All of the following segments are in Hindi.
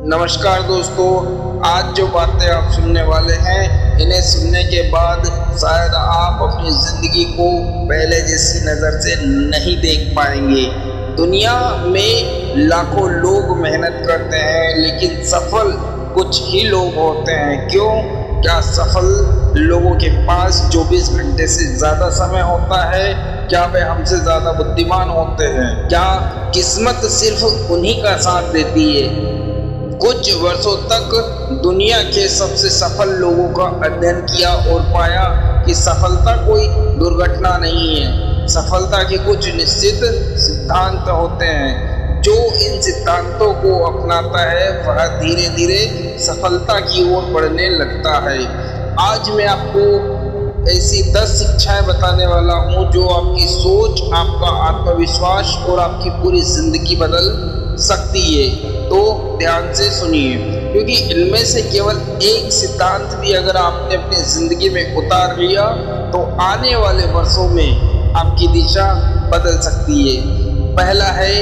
नमस्कार दोस्तों, आज जो बातें आप सुनने वाले हैं इन्हें सुनने के बाद शायद आप अपनी ज़िंदगी को पहले जैसी नज़र से नहीं देख पाएंगे। दुनिया में लाखों लोग मेहनत करते हैं लेकिन सफल कुछ ही लोग होते हैं। क्यों? क्या सफल लोगों के पास 24 घंटे से ज़्यादा समय होता है? क्या वे हमसे ज़्यादा बुद्धिमान होते हैं? क्या किस्मत सिर्फ उन्हीं का साथ देती है? कुछ वर्षों तक दुनिया के सबसे सफल लोगों का अध्ययन किया और पाया कि सफलता कोई दुर्घटना नहीं है। सफलता के कुछ निश्चित सिद्धांत होते हैं। जो इन सिद्धांतों को अपनाता है वह धीरे धीरे सफलता की ओर बढ़ने लगता है। आज मैं आपको ऐसी 10 शिक्षाएं बताने वाला हूँ जो आपकी सोच, आपका आत्मविश्वास और आपकी पूरी जिंदगी बदल सकती है। तो ध्यान से सुनिए, क्योंकि इनमें से केवल एक सिद्धांत भी अगर आपने अपनी जिंदगी में उतार लिया तो आने वाले वर्षों में आपकी दिशा बदल सकती है। पहला है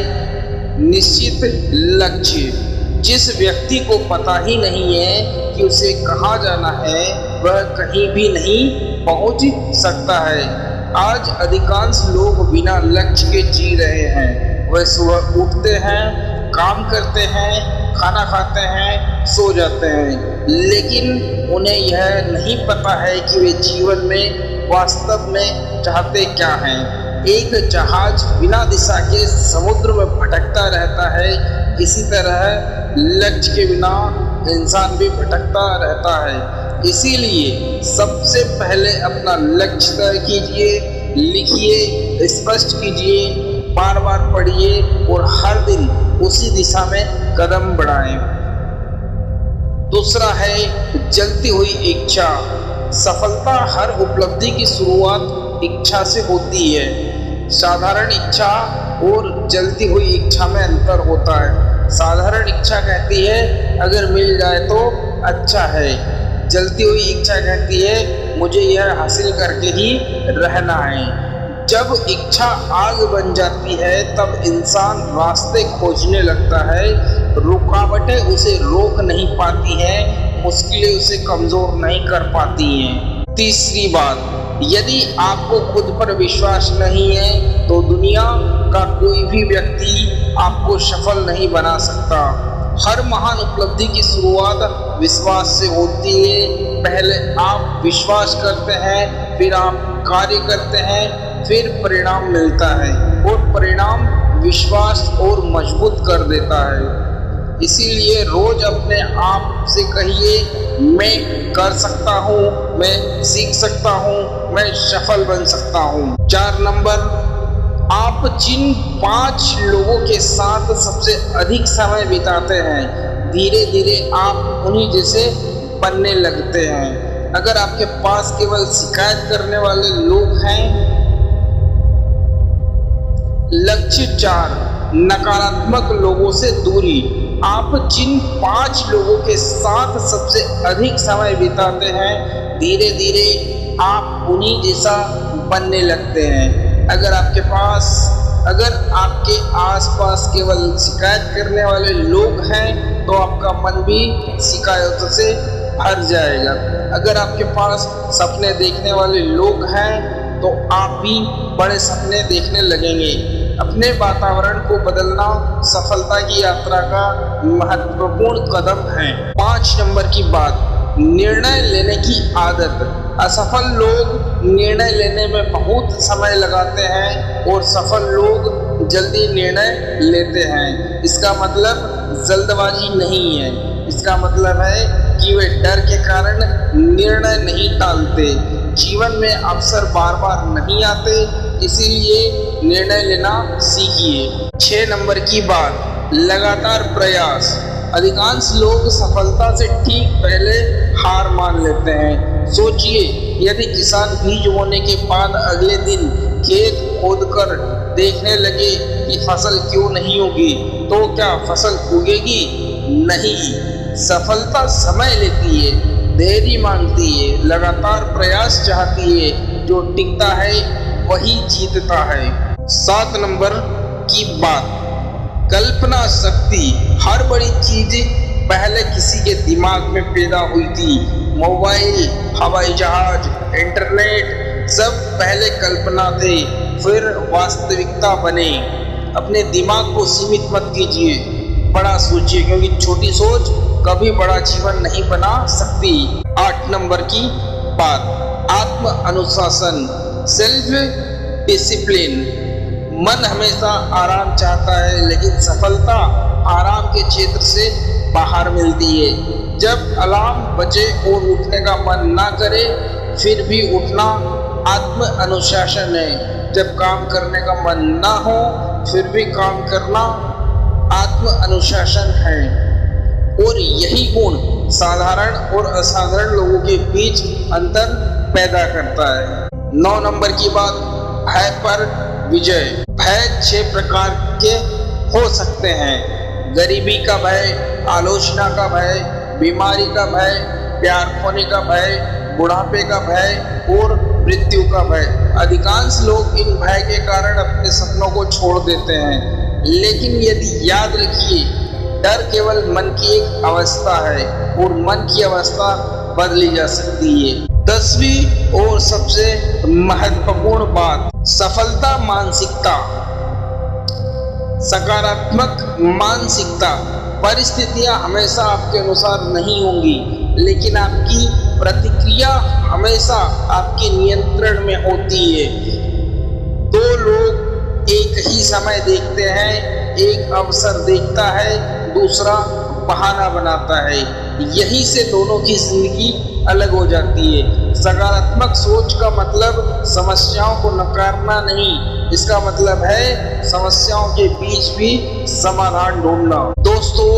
निश्चित लक्ष्य। जिस व्यक्ति को पता ही नहीं है कि उसे कहाँ जाना है वह कहीं भी नहीं पहुँच सकता है। आज अधिकांश लोग बिना लक्ष्य के जी रहे हैं। वह सुबह उठते हैं, काम करते हैं, खाना खाते हैं, सो जाते हैं, लेकिन उन्हें यह नहीं पता है कि वे जीवन में वास्तव में चाहते क्या हैं। एक जहाज बिना दिशा के समुद्र में भटकता रहता है, इसी तरह लक्ष्य के बिना इंसान भी भटकता रहता है। इसीलिए सबसे पहले अपना लक्ष्य तय कीजिए, लिखिए, स्पष्ट कीजिए, बार बार पढ़िए और हर दिन उसी दिशा में कदम बढ़ाएं। दूसरा है जलती हुई इच्छा। सफलता हर उपलब्धि की शुरुआत इच्छा से होती है। साधारण इच्छा और जलती हुई इच्छा में अंतर होता है। साधारण इच्छा कहती है अगर मिल जाए तो अच्छा है। जलती हुई इच्छा कहती है मुझे यह हासिल करके ही रहना है। जब इच्छा आग बन जाती है तब इंसान रास्ते खोजने लगता है। रुकावटें उसे रोक नहीं पाती हैं, मुश्किलें उसे कमजोर नहीं कर पाती हैं। तीसरी बात, यदि आपको खुद पर विश्वास नहीं है तो दुनिया का कोई भी व्यक्ति आपको सफल नहीं बना सकता। हर महान उपलब्धि की शुरुआत विश्वास से होती है। पहले आप विश्वास करते हैं, फिर आप कार्य करते हैं, फिर परिणाम मिलता है और परिणाम विश्वास और मजबूत कर देता है। इसीलिए रोज अपने आप से कहिए मैं कर सकता हूँ, मैं सीख सकता हूँ, मैं सफल बन सकता हूँ। 4 नंबर, आप जिन 5 लोगों के साथ सबसे अधिक समय बिताते हैं धीरे धीरे आप उन्हीं जैसे बनने लगते हैं। अगर आपके पास केवल शिकायत करने वाले लोग हैं। लक्ष्य 4, नकारात्मक लोगों से दूरी। आप जिन 5 लोगों के साथ सबसे अधिक समय बिताते हैं धीरे धीरे आप उन्हीं जैसा बनने लगते हैं। अगर आपके आसपास केवल शिकायत करने वाले लोग हैं तो आपका मन भी शिकायतों से भर जाएगा। अगर आपके पास सपने देखने वाले लोग हैं तो आप भी बड़े सपने देखने लगेंगे। अपने वातावरण को बदलना सफलता की यात्रा का महत्वपूर्ण कदम है। 5 नंबर की बात, निर्णय लेने की आदत। असफल लोग निर्णय लेने में बहुत समय लगाते हैं और सफल लोग जल्दी निर्णय लेते हैं। इसका मतलब जल्दबाजी नहीं है, इसका मतलब है कि वे डर के कारण निर्णय नहीं टालते। जीवन में अवसर बार बार नहीं आते, इसीलिए निर्णय लेना सीखिए। 6 नंबर की बात, लगातार प्रयास। अधिकांश लोग सफलता से ठीक पहले हार मान लेते हैं। सोचिए, यदि किसान बीज बोने के बाद अगले दिन खेत खोदकर देखने लगे कि फसल क्यों नहीं उगी तो क्या फसल उगेगी? नहीं। सफलता समय लेती है, धैर्य मांगती है, लगातार प्रयास चाहती है। जो टिकता है वही जीतता है। 7 नंबर की बात, कल्पना शक्ति, हर बड़ी चीज पहले किसी के दिमाग में पैदा हुई थी। मोबाइल, हवाई जहाज, इंटरनेट सब पहले कल्पना थे, फिर वास्तविकता बने। अपने दिमाग को सीमित मत कीजिए, बड़ा सोचिए, क्योंकि छोटी सोच कभी बड़ा जीवन नहीं बना सकती। 8 नंबर की बात, आत्म अनुशासन, सेल्फ डिसिप्लिन। मन हमेशा आराम चाहता है, लेकिन सफलता आराम के क्षेत्र से बाहर मिलती है। जब अलार्म बजे और उठने का मन ना करे फिर भी उठना आत्म अनुशासन है। जब काम करने का मन ना हो फिर भी काम करना आत्म अनुशासन है। और यही गुण साधारण और असाधारण लोगों के बीच अंतर पैदा करता है। 9 नंबर की बात, भय पर विजय। भय 6 प्रकार के हो सकते हैं। गरीबी का भय, आलोचना का भय, बीमारी का भय, प्यार खोने का भय, बुढ़ापे का भय और मृत्यु का भय। अधिकांश लोग इन भय के कारण अपने सपनों को छोड़ देते हैं, लेकिन यदि याद रखिए, डर केवल मन की एक अवस्था है और मन की अवस्था बदली जा सकती है। 10वीं और सबसे महत्वपूर्ण बात, सफलता मानसिकता। सकारात्मक मानसिकता। परिस्थितियां हमेशा आपके अनुसार नहीं होंगी, लेकिन आपकी प्रतिक्रिया हमेशा आपके नियंत्रण में होती है। 2 लोग एक ही समय देखते हैं, एक अवसर देखता है, दूसरा बहाना बनाता है। यही से दोनों की जिंदगी अलग हो जाती है। सकारात्मक सोच का मतलब समस्याओं को नकारना नहीं, इसका मतलब है समस्याओं के बीच भी समाधान ढूंढना। दोस्तों,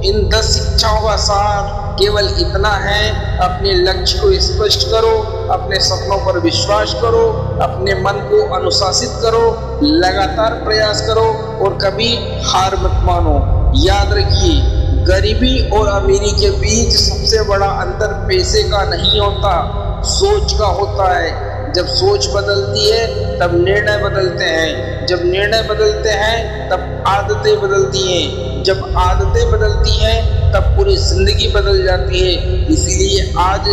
इन 10 शिक्षाओं का सार केवल इतना है, अपने लक्ष्य को स्पष्ट करो, अपने सपनों पर विश्वास करो, अपने मन को अनुशासित करो, लगातार प्रयास करो और कभी हार मत मानो। याद रखिए, गरीबी और अमीरी के बीच सबसे बड़ा अंतर पैसे का नहीं होता, सोच का होता है। जब सोच बदलती है तब निर्णय बदलते हैं, जब निर्णय बदलते हैं तब आदतें बदलती हैं, जब आदतें बदलती हैं तब पूरी जिंदगी बदल जाती है। इसीलिए आज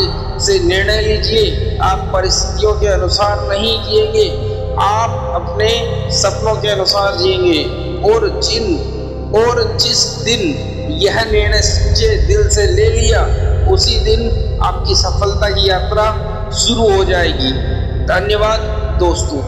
से निर्णय लीजिए, आप परिस्थितियों के अनुसार नहीं जिएंगे, आप अपने सपनों के अनुसार जिएंगे। और जिस दिन यह निर्णय सच्चे दिल से ले लिया, उसी दिन आपकी सफलता की यात्रा शुरू हो जाएगी। धन्यवाद दोस्तों।